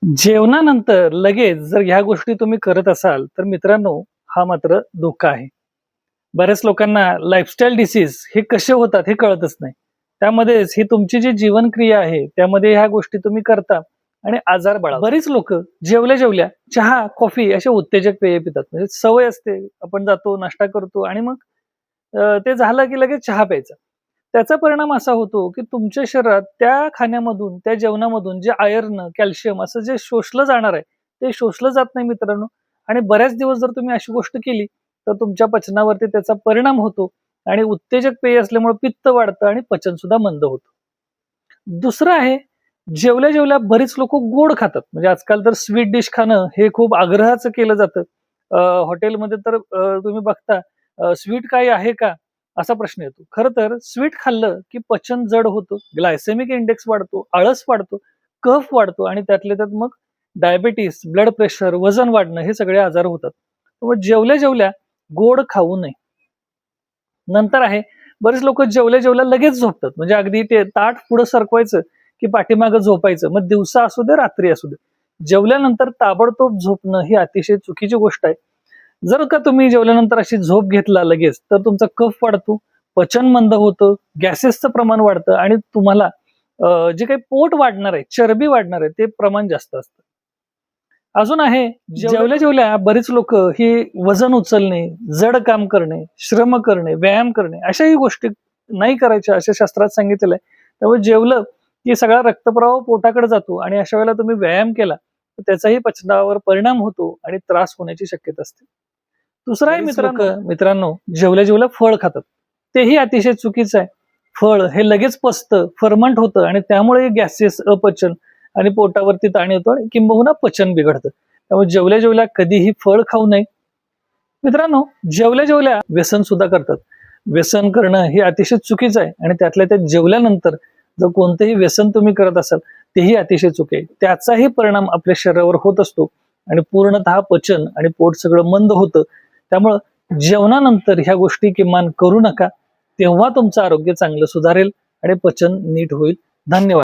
जेवणानंतर लगेच जर ह्या गोष्टी तुम्ही करत असाल तर मित्रांनो, हा मात्र धोका आहे. बऱ्याच लोकांना लाईफस्टाईल डिसीज हे कसे होतात हे कळतच नाही. त्यामध्येच ही तुमची जी जीवनक्रिया आहे त्यामध्ये ह्या गोष्टी तुम्ही करता आणि आजार बळावता. बरीच लोक जेवल्या जेवल्या चहा, कॉफी असे उत्तेजक पेय पितात. म्हणजे सवय असते, आपण जातो, नाश्ता करतो आणि मग ते झालं की लगेच चहा प्यायचा. त्याचा परिणाम असा होतो, की तुमच्या शरीरात त्या खाण्यामधून, त्या जेवणामधून जे आयर्न, कॅल्शियम असं जे शोषलं जाणार आहे, ते शोषलं जात नाही मित्रांनो. आणि बऱ्याच दिवस जर तुम्ही अशी गोष्ट केली, तर तुमच्या पचनावरती त्याचा परिणाम होतो आणि उत्तेजक पेय असल्यामुळे पित्त वाढतं आणि पचन सुद्धा मंद होतं. दुसरं आहे, जेवल्या जेवल्या बरीच लोक गोड खातात. म्हणजे आजकाल तर स्वीट डिश खाणं हे खूप आग्रहाचं केलं जातं. हॉटेलमध्ये तर तुम्ही बघता, स्वीट काही आहे का असा प्रश्न येतो. खरं तर स्वीट खाल्लं की पचन जड होतं, ग्लायसेमिक इंडेक्स वाढतो, आळस वाढतो, कफ वाढतो आणि त्यातल्या त्यात मग डायबिटीस, ब्लड प्रेशर, वजन वाढणं हे सगळे आजार होतात. मग जेवल्या जेवल्या गोड खाऊ नये. नंतर आहे, बरेच लोक जेवल्या जेवल्या लगेच झोपतात. म्हणजे अगदी ते ताट पुढे सरकवायचं की पाठीमागं झोपायचं. मग दिवसा असू दे, रात्री असू दे. जेवल्यानंतर ताबडतोब झोपणं ही अतिशय चुकीची गोष्ट आहे. जर का तुम्ही जेवल्यानंतर अशी झोप घेतला लगेच, तर तुमचा कफ वाढतो, पचन मंद होतं, गॅसेसचं प्रमाण वाढतं आणि तुम्हाला जे काही पोट वाढणार आहे, चरबी वाढणार आहे, ते प्रमाण जास्त असतं. अजून आहे, जेवल्या जेवल्या बरीच लोक ही वजन उचलणे, जड काम करणे, श्रम करणे, व्यायाम करणे अशाही गोष्टी नाही करायच्या असे शास्त्रात सांगितलेलं आहे. त्यामुळे जेवलं की सगळा रक्तप्रवाह पोटाकडे जातो आणि अशा वेळेला तुम्ही व्यायाम केला तर त्याचाही पचनावर परिणाम होतो आणि त्रास होण्याची शक्यता असते. दुसरा आहे मित्रांनो, जेवल्या जेवल्या फळ खातात. तेही अतिशय चुकीचं आहे. फळ हे लगेच पचतं, फर्मंट होतं आणि त्यामुळे गॅसेस, अपचन आणि पोटावरती ताण येतो आणि किंबहुना पचन बिघडतं. त्यामुळे जेवल्या जेवल्या कधीही फळ खाऊ नये. मित्रांनो, जेवल्या जेवल्या व्यसन सुद्धा करतात. व्यसन करणं हे अतिशय चुकीचं आहे आणि त्यातल्या त्यात जेवल्यानंतर जर कोणतंही व्यसन तुम्ही करत असाल तेही अतिशय चूक आहे. त्याचाही परिणाम आपल्या शरीरावर होत असतो आणि पूर्णतः पचन आणि पोट सगळं मंद होतं. त्यामुळं जेवणानंतर ह्या गोष्टी किमान करू नका. तेव्हा तुमचं आरोग्य चांगलं सुधारेल आणि पचन नीट होईल. धन्यवाद.